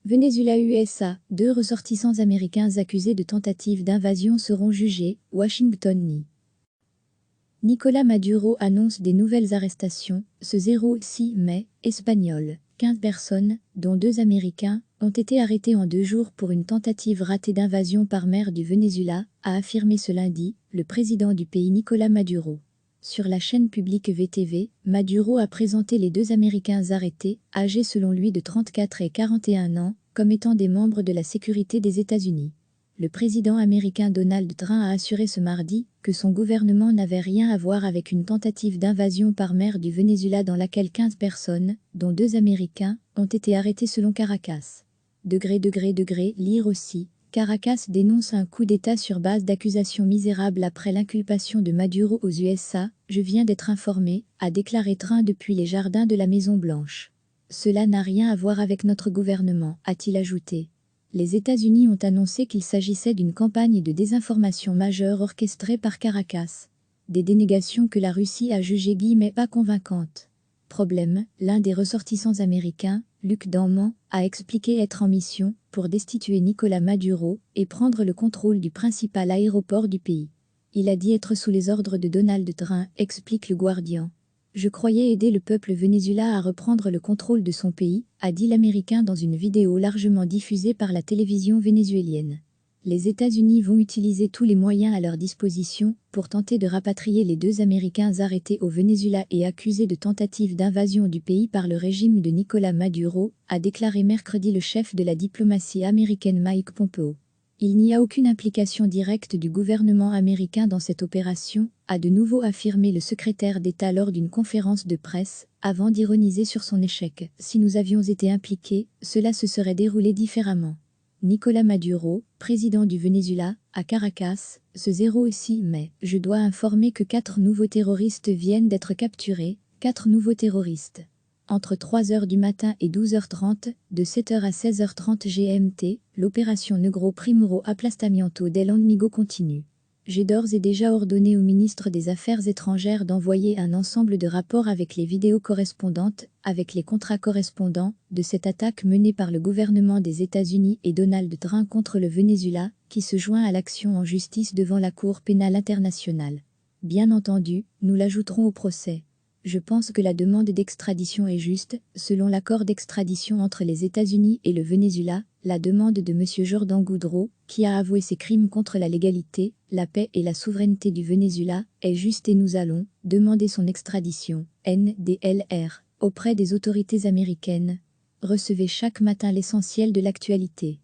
Venezuela-USA, 2 ressortissants américains accusés de tentative d'invasion seront jugés, Washington. Nicolás Maduro annonce des nouvelles arrestations, ce 6 mai, espagnol. 15 personnes, dont 2 Américains, ont été arrêtées en 2 jours pour une tentative ratée d'invasion par mer du Venezuela, a affirmé ce lundi, le président du pays Nicolás Maduro. Sur la chaîne publique VTV, Maduro a présenté les 2 Américains arrêtés, âgés selon lui de 34 et 41 ans, comme étant des membres de la sécurité des États-Unis. Le président américain Donald Trump a assuré ce mardi que son gouvernement n'avait rien à voir avec une tentative d'invasion par mer du Venezuela dans laquelle 15 personnes, dont 2 Américains, ont été arrêtés selon Caracas. Lire aussi. Caracas dénonce un coup d'État sur base d'accusations misérables après l'inculpation de Maduro aux USA. Je viens d'être informé, a déclaré Trump depuis les jardins de la Maison-Blanche. Cela n'a rien à voir avec notre gouvernement, a-t-il ajouté. Les États-Unis ont annoncé qu'il s'agissait d'une campagne de désinformation majeure orchestrée par Caracas. Des dénégations que la Russie a jugées pas convaincantes. Problème, l'un des ressortissants américains, Luc Danman, a expliqué être en mission pour destituer Nicolás Maduro et prendre le contrôle du principal aéroport du pays. Il a dit être sous les ordres de Donald Trump, explique le Guardian. Je croyais aider le peuple vénézuélien à reprendre le contrôle de son pays, a dit l'Américain dans une vidéo largement diffusée par la télévision vénézuélienne. Les États-Unis vont utiliser tous les moyens à leur disposition pour tenter de rapatrier les 2 Américains arrêtés au Venezuela et accusés de tentative d'invasion du pays par le régime de Nicolás Maduro, a déclaré mercredi le chef de la diplomatie américaine Mike Pompeo. Il n'y a aucune implication directe du gouvernement américain dans cette opération, a de nouveau affirmé le secrétaire d'État lors d'une conférence de presse, avant d'ironiser sur son échec. Si nous avions été impliqués, cela se serait déroulé différemment. Nicolás Maduro, président du Venezuela, à Caracas, ce 6 mai. Je dois informer que 4 nouveaux terroristes viennent d'être capturés, 4 nouveaux terroristes. Entre 3h du matin et 12h30, de 7h à 16h30 GMT, l'opération Negro Primero Aplastamiento del Enemigo continue. J'ai d'ores et déjà ordonné au ministre des Affaires étrangères d'envoyer un ensemble de rapports avec les vidéos correspondantes, avec les contrats correspondants, de cette attaque menée par le gouvernement des États-Unis et Donald Trump contre le Venezuela, qui se joint à l'action en justice devant la Cour pénale internationale. Bien entendu, nous l'ajouterons au procès. Je pense que la demande d'extradition est juste, selon l'accord d'extradition entre les États-Unis et le Venezuela, la demande de M. Jordan Goudreau, qui a avoué ses crimes contre la légalité, la paix et la souveraineté du Venezuela, est juste et nous allons demander son extradition, NDLR, auprès des autorités américaines. Recevez chaque matin l'essentiel de l'actualité.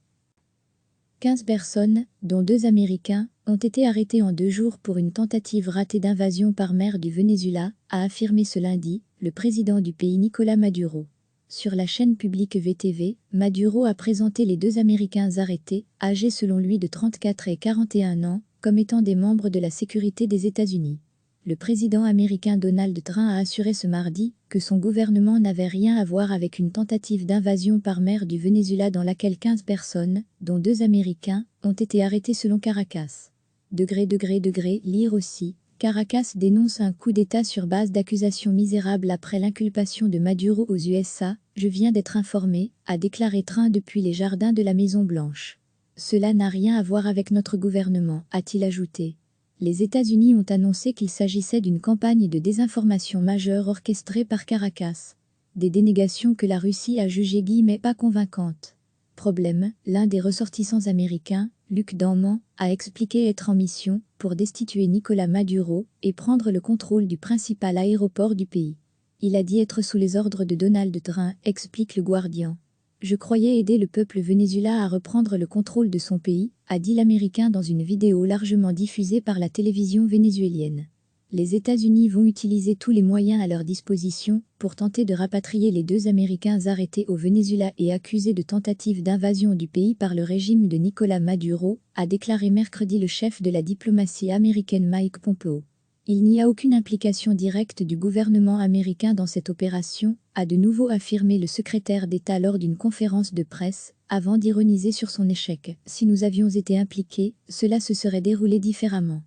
15 personnes, dont 2 Américains, ont été arrêtés en 2 jours pour une tentative ratée d'invasion par mer du Venezuela, a affirmé ce lundi, le président du pays Nicolás Maduro. Sur la chaîne publique VTV, Maduro a présenté les 2 Américains arrêtés, âgés selon lui de 34 et 41 ans, comme étant des membres de la sécurité des États-Unis. Le président américain Donald Trump a assuré ce mardi que son gouvernement n'avait rien à voir avec une tentative d'invasion par mer du Venezuela dans laquelle 15 personnes, dont 2 Américains, ont été arrêtés selon Caracas. Lire aussi. Caracas dénonce un coup d'État sur base d'accusations misérables après l'inculpation de Maduro aux USA. Je viens d'être informé, a déclaré Trump depuis les jardins de la Maison-Blanche. Cela n'a rien à voir avec notre gouvernement, a-t-il ajouté. Les États-Unis ont annoncé qu'il s'agissait d'une campagne de désinformation majeure orchestrée par Caracas. Des dénégations que la Russie a jugées pas convaincantes. Problème, l'un des ressortissants américains, Luc Danman, a expliqué être en mission pour destituer Nicolás Maduro et prendre le contrôle du principal aéroport du pays. Il a dit être sous les ordres de Donald Trump, explique le Guardian. Je croyais aider le peuple vénézuélien à reprendre le contrôle de son pays, a dit l'Américain dans une vidéo largement diffusée par la télévision vénézuélienne. Les États-Unis vont utiliser tous les moyens à leur disposition pour tenter de rapatrier les 2 Américains arrêtés au Venezuela et accusés de tentative d'invasion du pays par le régime de Nicolás Maduro, a déclaré mercredi le chef de la diplomatie américaine Mike Pompeo. Il n'y a aucune implication directe du gouvernement américain dans cette opération, a de nouveau affirmé le secrétaire d'État lors d'une conférence de presse, avant d'ironiser sur son échec. Si nous avions été impliqués, cela se serait déroulé différemment.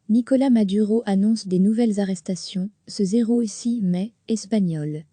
Nicolás Maduro annonce des nouvelles arrestations, ce 6 mai, espagnol.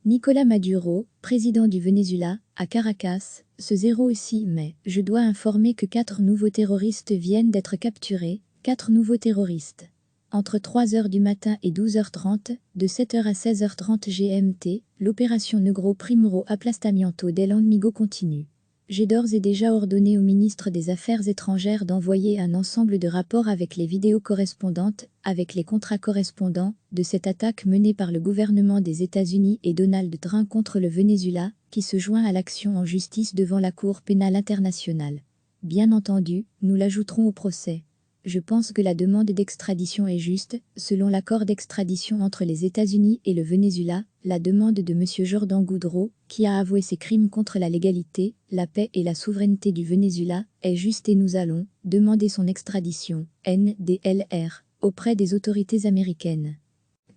Nicolas Maduro, président du Venezuela, à Caracas, ce 06 mai. Je dois informer que 4 nouveaux terroristes viennent d'être capturés, 4 nouveaux terroristes. Entre 3h du matin et 12h30, de 7h à 16h30 GMT, l'opération Negro Primero Aplastamiento del Enemigo continue. J'ai d'ores et déjà ordonné au ministre des Affaires étrangères d'envoyer un ensemble de rapports avec les vidéos correspondantes, avec les contrats correspondants, de cette attaque menée par le gouvernement des États-Unis et Donald Trump contre le Venezuela, qui se joint à l'action en justice devant la Cour pénale internationale. Bien entendu, nous l'ajouterons au procès. Je pense que la demande d'extradition est juste, selon l'accord d'extradition entre les États-Unis et le Venezuela, la demande de M. Jordan Goudreau, qui a avoué ses crimes contre la légalité, la paix et la souveraineté du Venezuela, est juste et nous allons demander son extradition, NDLR, auprès des autorités américaines.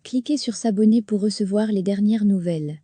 Cliquez sur s'abonner pour recevoir les dernières nouvelles.